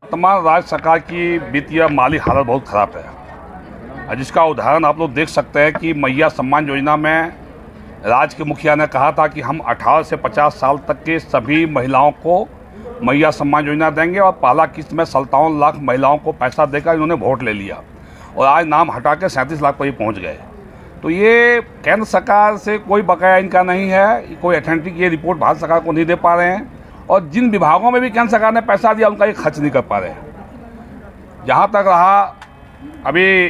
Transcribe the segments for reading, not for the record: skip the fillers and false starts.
वर्तमान राज्य सरकार की वित्तीय माली हालत बहुत ख़राब है, जिसका उदाहरण आप लोग देख सकते हैं कि मैया सम्मान योजना में राज्य के मुखिया ने कहा था कि हम 18 से 50 साल तक के सभी महिलाओं को मैया सम्मान योजना देंगे और पहला किस्त में 57 लाख महिलाओं को पैसा देकर इन्होंने वोट ले लिया और आज नाम हटा के 37 लाख पर ही पहुँच गए। तो ये केंद्र सरकार से कोई बकाया इनका नहीं है, कोई अथेंटिक ये रिपोर्ट भारत सरकार को नहीं दे पा रहे हैं और जिन विभागों में भी केंद्र सरकार ने पैसा दिया उनका ये खर्च नहीं कर पा रहे हैं। जहाँ तक रहा अभी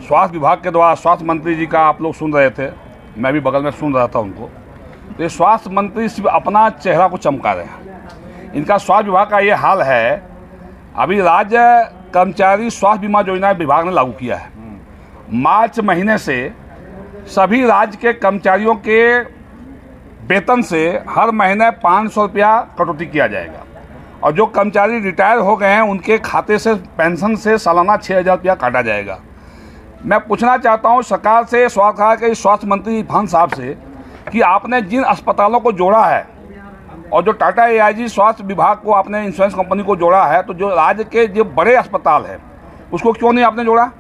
स्वास्थ्य विभाग के द्वारा स्वास्थ्य मंत्री जी का आप लोग सुन रहे थे, मैं भी बगल में सुन रहा था उनको, तो ये स्वास्थ्य मंत्री सिर्फ अपना चेहरा को चमका रहे हैं। इनका स्वास्थ्य विभाग का ये हाल है, अभी राज्य कर्मचारी स्वास्थ्य बीमा योजना विभाग ने लागू किया है। मार्च महीने से सभी राज्य के कर्मचारियों के वेतन से हर महीने 500 रुपया कटौती किया जाएगा और जो कर्मचारी रिटायर हो गए हैं उनके खाते से पेंशन से सालाना 6,000 रुपया काटा जाएगा। मैं पूछना चाहता हूं सरकार से, स्वास्थ्य मंत्री इरफान साहब से, कि आपने जिन अस्पतालों को जोड़ा है और जो टाटा AIG स्वास्थ्य विभाग को आपने इंश्योरेंस कंपनी को जोड़ा है, तो जो राज्य के जो बड़े अस्पताल है उसको क्यों नहीं आपने जोड़ा?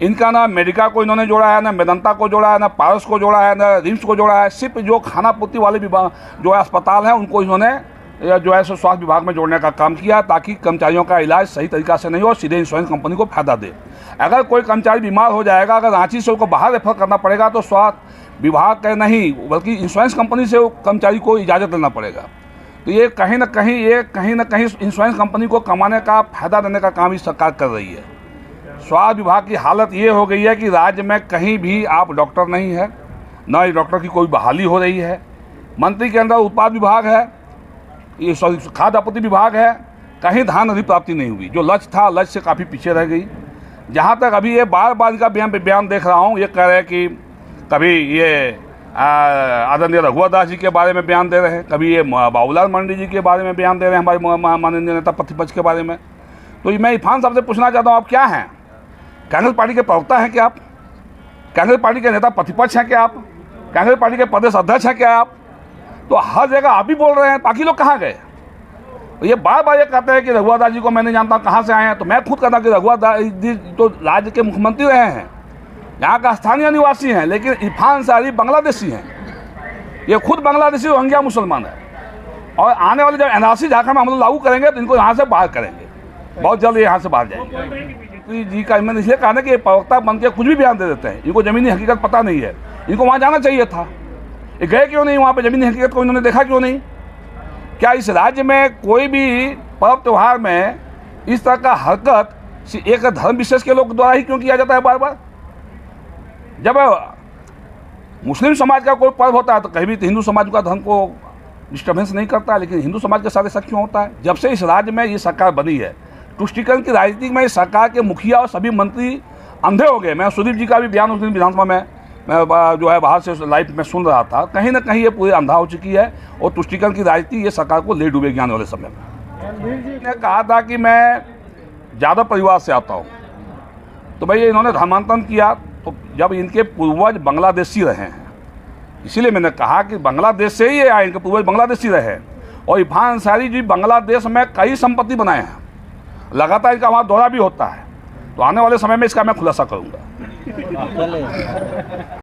इनका ना मेडिका को इन्होंने जोड़ा है, ना मेदांता को जोड़ा है, ना पारस को जोड़ा है, ना रिम्स को जोड़ा है। सिर्फ जो खाना पूर्ति वाले विभाग जो है अस्पताल हैं उनको इन्होंने जो है स्वास्थ्य विभाग में जोड़ने का काम किया ताकि कर्मचारियों का इलाज सही तरीका से नहीं हो, सीधे इंश्योरेंस कंपनी को फायदा दे। अगर कोई कर्मचारी बीमार हो जाएगा, अगर रांची से उसको बाहर रेफर करना पड़ेगा तो स्वास्थ्य विभाग का नहीं बल्कि इंश्योरेंस कंपनी से कर्मचारी को इजाज़त लेना पड़ेगा। तो ये कहीं ना कहीं इंश्योरेंस कंपनी को कमाने का फायदा देने का काम इस सरकार कर रही है। स्वास्थ्य विभाग की हालत ये हो गई है कि राज्य में कहीं भी आप डॉक्टर नहीं है, न ही डॉक्टर की कोई बहाली हो रही है। मंत्री के अंदर उत्पाद विभाग है, ये खाद्य आपूर्ति विभाग है, कहीं धान अधिप्राप्ति नहीं हुई। जो लक्ष्य था, लक्ष्य से काफ़ी पीछे रह गई। जहाँ तक अभी ये बार बार इनका बयान देख रहा हूँ, ये कह रहे हैं कि कभी ये आदरणीय रघुवर दास जी के बारे में बयान दे रहे हैं, कभी ये बाबूलाल मंडी जी के बारे में बयान दे रहे हैं, हमारे माननीय नेता प्रतिपक्ष के बारे में। तो मैं इरफान साहब से पूछना चाहता हूँ, आप क्या हैं? कांग्रेस पार्टी के प्रवक्ता हैं क्या आप? कांग्रेस पार्टी के नेता प्रतिपक्ष हैं क्या आप? कांग्रेस पार्टी के प्रदेश अध्यक्ष हैं क्या आप? तो हर जगह आप ही बोल रहे हैं, बाकी लोग कहाँ गए? ये बार बार ये कहते हैं कि रघुवर दास जी को मैं नहीं जानता कहाँ से आए हैं। तो मैं खुद कहता हूँ कि रघुवर दास जी तो राज्य के मुख्यमंत्री रहे हैं, यहाँ का स्थानीय निवासी हैं, लेकिन इरफान अंसारी बांग्लादेशी हैं। ये खुद बांग्लादेशी रोहिंग्या मुसलमान है और आने वाले जब NRC झारखंड में हम लोग लागू करेंगे तो इनको यहाँ से बाहर करेंगे, बहुत जल्द यहाँ से बाहर जाएंगे। जी का मैंने इसलिए कहा ना कि प्रवक्ता बन के कुछ भी बयान दे देते हैं, इनको ज़मीनी हकीकत पता नहीं है। इनको वहाँ जाना चाहिए था, ये गए क्यों नहीं वहाँ पे? ज़मीनी हकीकत को इन्होंने देखा क्यों नहीं? क्या इस राज्य में कोई भी पर्व त्यौहार में इस तरह का हरकत एक धर्म विशेष के लोग द्वारा ही क्यों किया जाता है बार बार? जब मुस्लिम समाज का कोई पर्व होता है तो कहीं भी तो हिंदू समाज का धर्म को डिस्टर्बेंस नहीं करता है, लेकिन हिंदू समाज के साथ ऐसा क्यों होता है? जब से इस राज्य में ये सरकार बनी है, तुष्टीकरण की राजनीति में इस सरकार के मुखिया और सभी मंत्री अंधे हो गए। मैं सुदीप जी का भी बयान उस दिन विधानसभा में मैं जो है बाहर से लाइव में सुन रहा था, कहीं ना कहीं ये पूरी अंधा हो चुकी है और तुष्टीकरण की राजनीति ये सरकार को ले डूबेगी आने वाले समय में। ने कहा था कि मैं ज़्यादा परिवार से आता हूँ, तो भाई इन्होंने धर्मांतरण किया, तो जब इनके पूर्वज बांग्लादेशी रहे हैं, इसीलिए मैंने कहा कि बांग्लादेश से ही आए, इनके पूर्वज बांग्लादेशी रहे। और इरफान अंसारी जी बांग्लादेश में कई संपत्ति बनाए हैं, लगातार इनका वहाँ दौरा भी होता है। तो आने वाले समय में इसका मैं खुलासा करूँगा।